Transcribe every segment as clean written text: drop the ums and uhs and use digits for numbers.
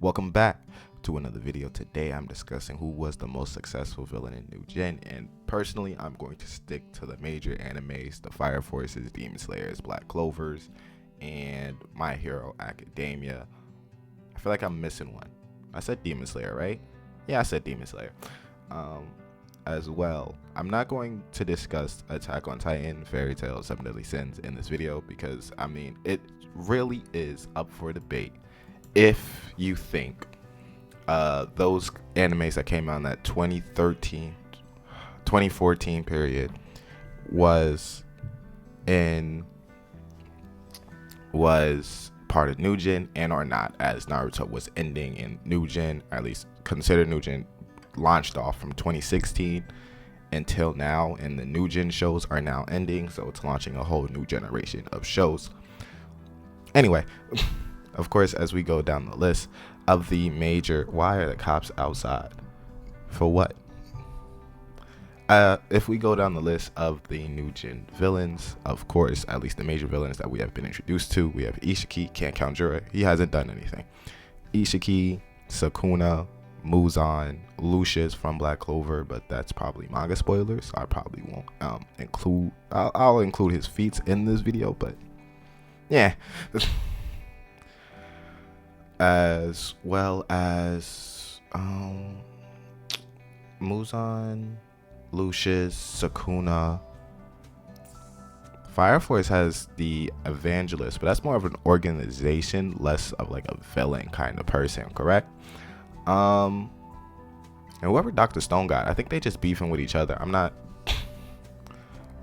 Welcome back to another video. Today I'm discussing who was the most successful villain in Newgen, and personally I'm going to stick to the major animes, the Fire Forces, Demon Slayers, Black Clovers, and My Hero Academia. I feel like I'm missing one. I said Demon Slayer, right? Yeah, I said Demon Slayer. As well, I'm not going to discuss Attack on Titan, Fairy Tail, Seven Deadly Sins in this video because I mean it really is up for debate. If you think those animes that came out in that 2013 2014 period was part of Newgen and or not, as Naruto was ending in Newgen, or at least considered Newgen launched off from 2016 until now, and the Newgen shows are now ending, so it's launching a whole new generation of shows. Anyway, of course, as we go down the list of the major, why are the cops outside? For what? If we go down the list of the Newgen villains, of course, at least the major villains that we have been introduced to, we have Ishiki, can't count Jura, he hasn't done anything. Ishiki, Sukuna, Muzan, Lucius from Black Clover, but that's probably manga spoilers, so I probably won't include. I'll include his feats in this video, but yeah. As well as Muzan, Lucius, Sukuna. Fire Force has the Evangelist, but that's more of an organization, less of like a villain kind of person, correct? And whoever Dr. Stone got, I think they just beefing with each other. I'm not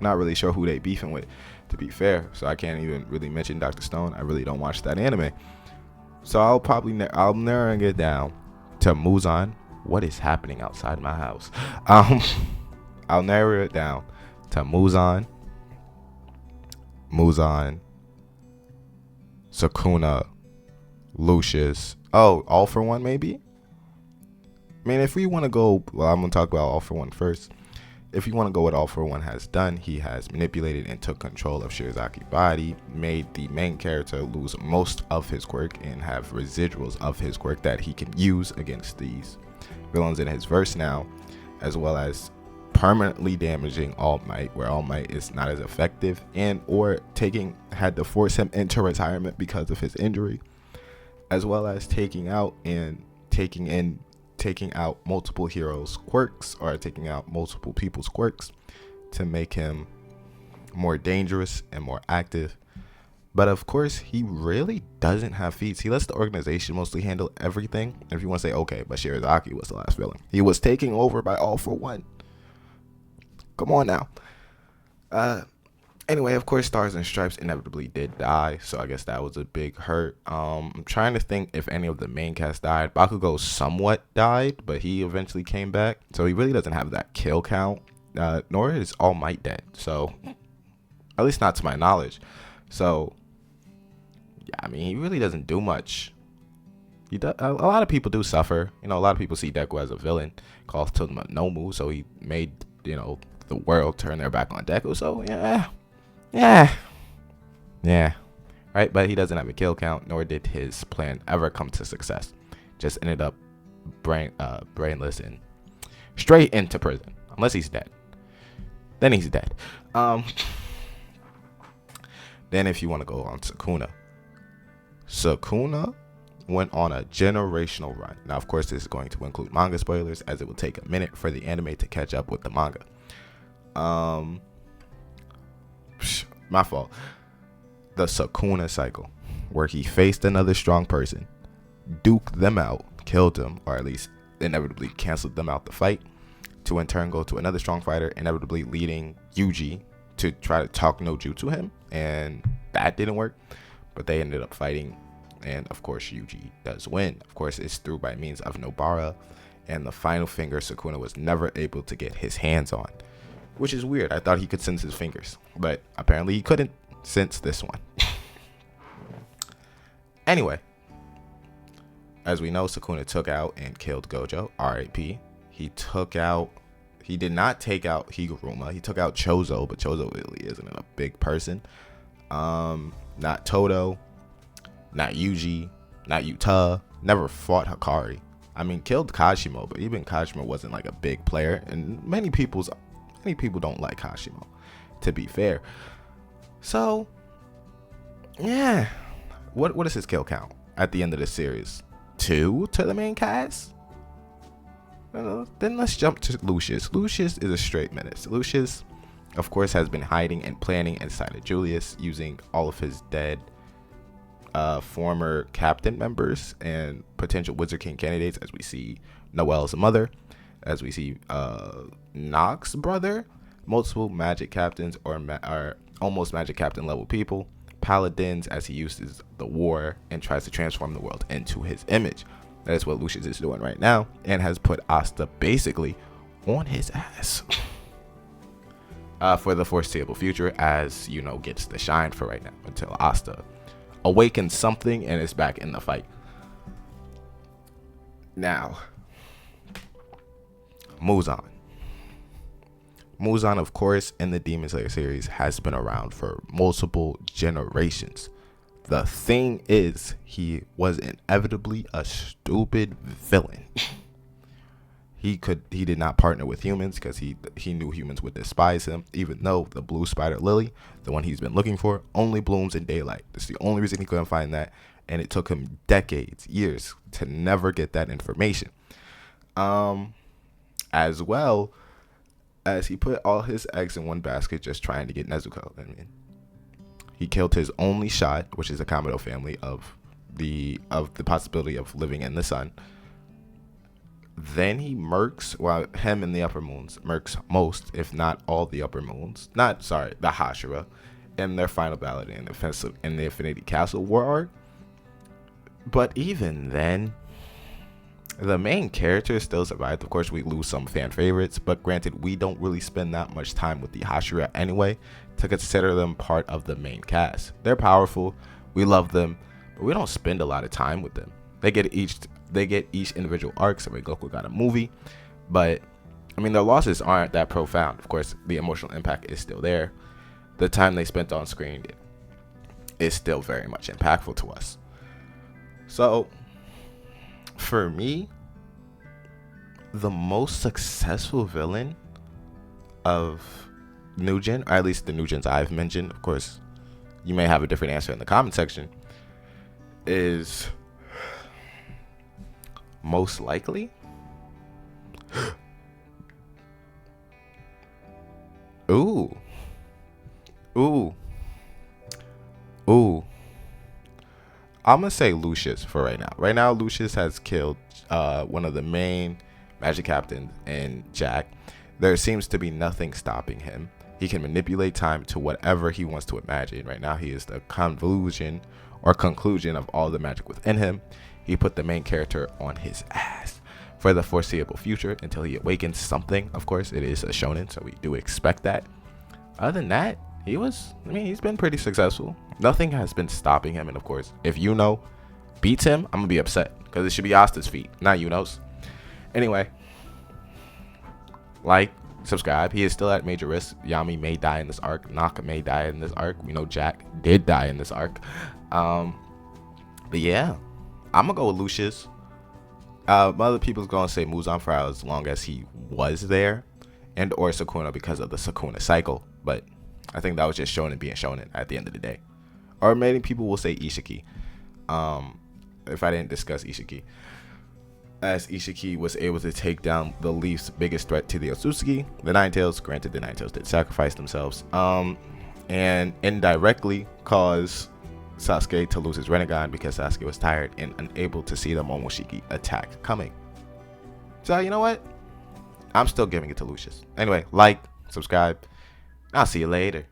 really sure who they beefing with, to be fair, so I can't even really mention Dr. Stone. I really don't watch that anime, so I'll narrowing it down to Muzan. What is happening outside my house? I'll narrow it down to Muzan, Sukuna, Lucius. Oh, All for One maybe. I mean, if we want to go, well, I'm going to talk about All for One first. If you want to go what All for One has done, he has manipulated and took control of Shirazaki's body, made the main character lose most of his quirk and have residuals of his quirk that he can use against these villains in his verse now, as well as permanently damaging All Might, where All Might is not as effective, and or had to force him into retirement because of his injury, as well as taking out multiple heroes' quirks, or taking out multiple people's quirks to make him more dangerous and more active. But of course, he really doesn't have feats. He lets the organization mostly handle everything. And if you want to say, okay, but Shirazaki was the last villain, he was taken over by All for One. Come on now. Anyway, of course, Stars and Stripes inevitably did die, so I guess that was a big hurt. I'm trying to think if any of the main cast died. Bakugo somewhat died, but he eventually came back, so he really doesn't have that kill count. Nor is All Might dead, so at least not to my knowledge. So yeah, I mean, he really doesn't do much. A lot of people do suffer. You know, a lot of people see Deku as a villain, calls to him a Nomu, so he made, you know, the world turn their back on Deku. So yeah, right. But he doesn't have a kill count, nor did his plan ever come to success. Just ended up brainless and straight into prison, unless he's dead. Then he's dead. Then if you want to go on Sukuna went on a generational run. Now, of course, this is going to include manga spoilers, as it will take a minute for the anime to catch up with the manga. My fault. The Sukuna cycle, where he faced another strong person, duked them out, killed them, or at least inevitably canceled them out the fight, to in turn go to another strong fighter, inevitably leading Yuji to try to talk Noju to him, and that didn't work, but they ended up fighting, and of course Yuji does win. Of course, it's through by means of Nobara, and the final finger Sukuna was never able to get his hands on, which is weird. I thought he could sense his fingers, but apparently he couldn't sense this one. Anyway, as we know, Sukuna took out and killed Gojo, R.I.P. He did not take out Higuruma. He took out Chozo, but Chozo really isn't a big person. Not Todo, not Yuji, not Yuta, never fought Hikari. I mean, killed Kashimo, but even Kashimo wasn't like a big player, and many people don't like Kashimo, to be fair. So, yeah, what is his kill count at the end of the series? 2 to the main cast? Then let's jump to Lucius. Lucius is a straight menace. Lucius, of course, has been hiding and planning inside of Julius, using all of his dead former captain members and potential Wizard King candidates, as we see Noelle's mother, as we see Nox's brother, multiple magic captains or almost magic captain level people, paladins, as he uses the war and tries to transform the world into his image. That is what Lucius is doing right now, and has put Asta basically on his ass for the foreseeable future, as gets the shine for right now until Asta awakens something and is back in the fight. Now, Muzan. Muzan, of course, in the Demon Slayer series has been around for multiple generations. The thing is, he was inevitably a stupid villain. He did not partner with humans because he knew humans would despise him, even though the blue spider lily, the one he's been looking for, only blooms in daylight. That's the only reason he couldn't find that, and it took him decades, years, to never get that information. As well as he put all his eggs in one basket just trying to get Nezuko. I mean, he killed his only shot, which is the Kamado family, of the possibility of living in the sun. Then he murks, him and the upper moons murks most, if not all, the upper moons. The Hashira, in their final battle in the Infinity Castle War arc. But even then, the main characters still survived. Of course, we lose some fan favorites, but granted, we don't really spend that much time with the Hashira anyway to consider them part of the main cast. They're powerful, we love them, but we don't spend a lot of time with them. They get each individual arc. So Goku got a movie, but I mean, their losses aren't that profound. Of course, the emotional impact is still there. The time they spent on screen is still very much impactful to us. So, for me, the most successful villain of Newgen, or at least the Newgens I've mentioned, of course, you may have a different answer in the comment section, is most likely I'm gonna say Lucius for right now. Right now, Lucius has killed one of the main magic captains in Jack. There seems to be nothing stopping him. He can manipulate time to whatever he wants to imagine. Right now, he is the conclusion of all the magic within him. He put the main character on his ass for the foreseeable future until he awakens something. Of course, it is a shonen, so we do expect that. Other than that, he's been pretty successful. Nothing has been stopping him. And of course, if beats him, I'm gonna be upset because it should be Asta's feet, not Yuno's. Anyway, subscribe. He is still at major risk. Yami may die in this arc. Naka may die in this arc. We know Jack did die in this arc. But yeah, I'm gonna go with Lucius. Other people's gonna say Muzan for as long as he was there, and or Sukuna because of the Sukuna cycle. But I think that was just shonen being shonen at the end of the day. Or many people will say Ishiki. If I didn't discuss Ishiki, as Ishiki was able to take down the Leaf's biggest threat to the Otsutsuki, the Ninetales. Granted, the Ninetales did sacrifice themselves, and indirectly cause Sasuke to lose his Rinnegan because Sasuke was tired and unable to see the Momoshiki attack coming. So you know what? I'm still giving it to Lucius. Anyway, subscribe. I'll see you later.